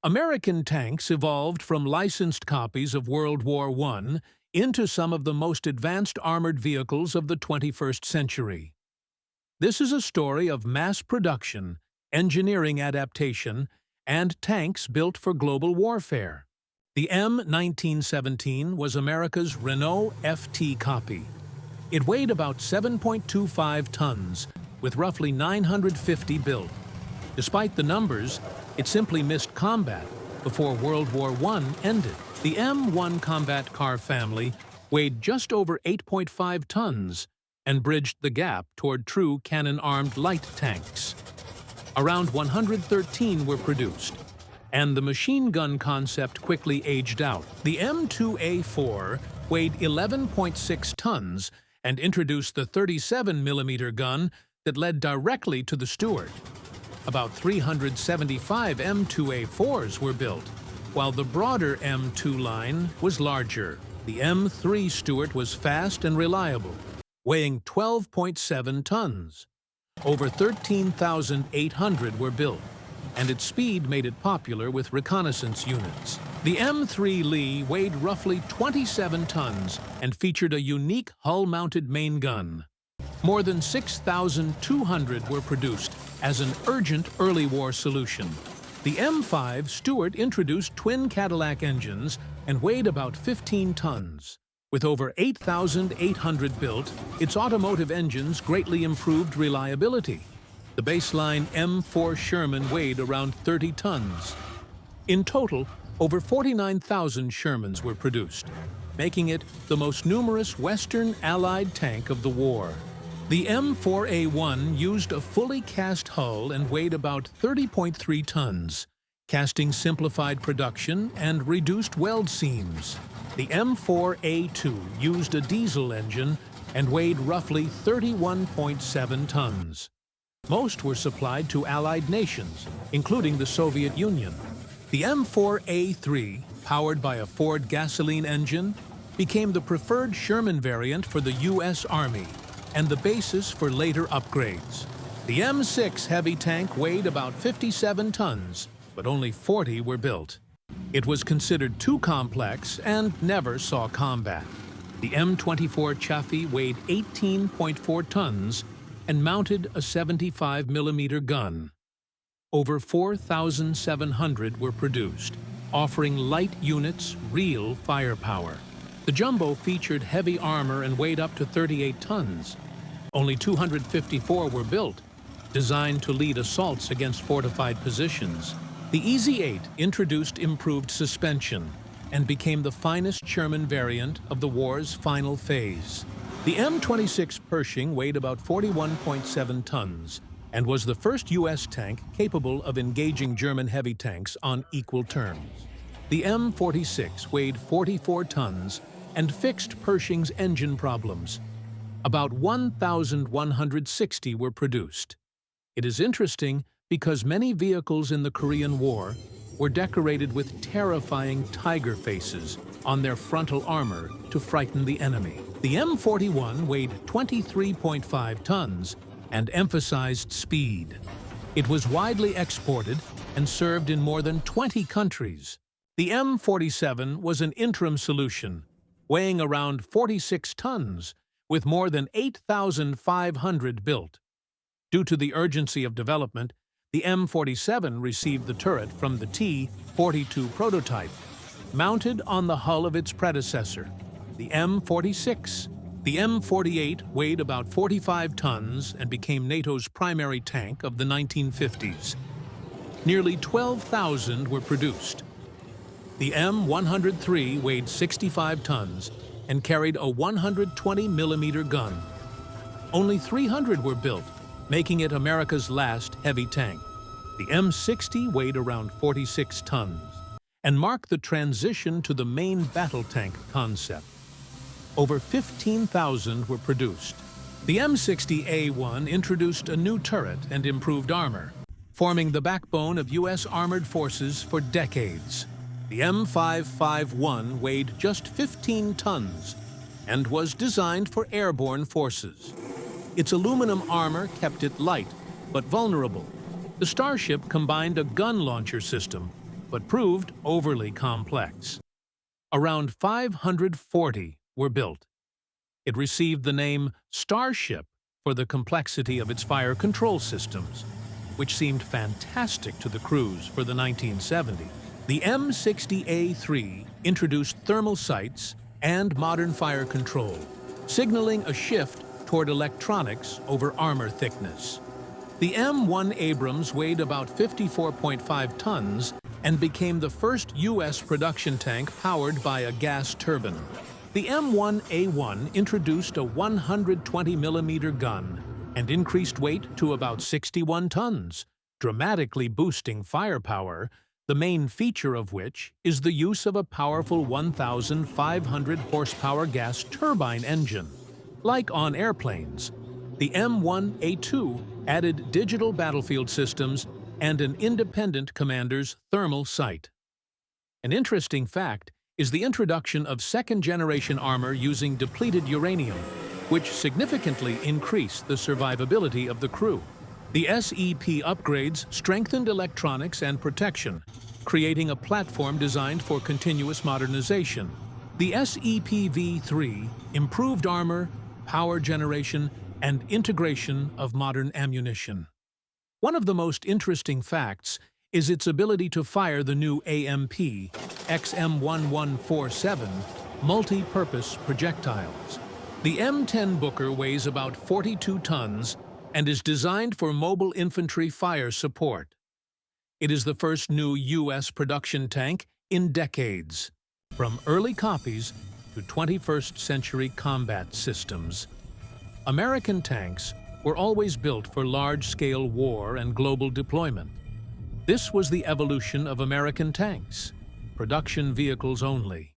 American tanks evolved from licensed copies of World War I into some of the most advanced armored vehicles of the 21st century. This is a story of mass production, engineering adaptation, and tanks built for global warfare. The M1917 was America's Renault FT copy. It weighed about 7.25 tons, with roughly 950 built. Despite the numbers, it simply missed combat before World War I ended. The M1 combat car family weighed just over 8.5 tons and bridged the gap toward true cannon-armed light tanks. Around 113 were produced, and the machine gun concept quickly aged out. The M2A4 weighed 11.6 tons and introduced the 37mm gun that led directly to the Stuart. About 375 M2A4s were built, while the broader M2 line was larger. The M3 Stuart was fast and reliable, weighing 12.7 tons. Over 13,800 were built, and its speed made it popular with reconnaissance units. The M3 Lee weighed roughly 27 tons and featured a unique hull-mounted main gun. More than 6,200 were produced as an urgent early war solution. The M5 Stuart introduced twin Cadillac engines and weighed about 15 tons. With over 8,800 built, its automotive engines greatly improved reliability. The baseline M4 Sherman weighed around 30 tons. In total, over 49,000 Shermans were produced, making it the most numerous Western Allied tank of the war. The M4A1 used a fully cast hull and weighed about 30.3 tons. Casting simplified production and reduced weld seams. The M4A2 used a diesel engine and weighed roughly 31.7 tons. Most were supplied to Allied nations, including the Soviet Union. The M4A3, powered by a Ford gasoline engine, became the preferred Sherman variant for the U.S. Army and the basis for later upgrades. The M6 heavy tank weighed about 57 tons, but only 40 were built. It was considered too complex and never saw combat. The M24 Chaffee weighed 18.4 tons and mounted a 75mm gun. Over 4,700 were produced, offering light units real firepower. The Jumbo featured heavy armor and weighed up to 38 tons. Only 254 were built, designed to lead assaults against fortified positions. The EZ-8 introduced improved suspension and became the finest Sherman variant of the war's final phase. The M26 Pershing weighed about 41.7 tons and was the first U.S. tank capable of engaging German heavy tanks on equal terms. The M46 weighed 44 tons and fixed Pershing's engine problems. About 1,160 were produced. It is interesting because many vehicles in the Korean War were decorated with terrifying tiger faces on their frontal armor to frighten the enemy. The M41 weighed 23.5 tons and emphasized speed. It was widely exported and served in more than 20 countries. The M47 was an interim solution, weighing around 46 tons, with more than 8,500 built. Due to the urgency of development, the M47 received the turret from the T-42 prototype, mounted on the hull of its predecessor, the M46. The M48 weighed about 45 tons and became NATO's primary tank of the 1950s. Nearly 12,000 were produced. The M103 weighed 65 tons and carried a 120mm gun. Only 300 were built, making it America's last heavy tank. The M60 weighed around 46 tons and marked the transition to the main battle tank concept. Over 15,000 were produced. The M60A1 introduced a new turret and improved armor, forming the backbone of U.S. armored forces for decades. The M551 weighed just 15 tons and was designed for airborne forces. Its aluminum armor kept it light but vulnerable. The Starship combined a gun launcher system but proved overly complex. Around 540 were built. It received the name Starship for the complexity of its fire control systems, which seemed fantastic to the crews for the 1970s. The M60A3 introduced thermal sights and modern fire control, signaling a shift toward electronics over armor thickness. The M1 Abrams weighed about 54.5 tons and became the first U.S. production tank powered by a gas turbine. The M1A1 introduced a 120mm gun and increased weight to about 61 tons, dramatically boosting firepower, the main feature of which is the use of a powerful 1,500 horsepower gas turbine engine. Like on airplanes, the M1A2 added digital battlefield systems and an independent commander's thermal sight. An interesting fact is the introduction of second-generation armor using depleted uranium, which significantly increased the survivability of the crew. The SEP upgrades strengthened electronics and protection, creating a platform designed for continuous modernization. The SEP-V3 improved armor, power generation, and integration of modern ammunition. One of the most interesting facts is its ability to fire the new AMP XM1147 multi-purpose projectiles. The M10 Booker weighs about 42 tons and is designed for mobile infantry fire support. It is the first new U.S. production tank in decades. From early copies to 21st century combat systems, American tanks were always built for large-scale war and global deployment. This was the evolution of American tanks, production vehicles only.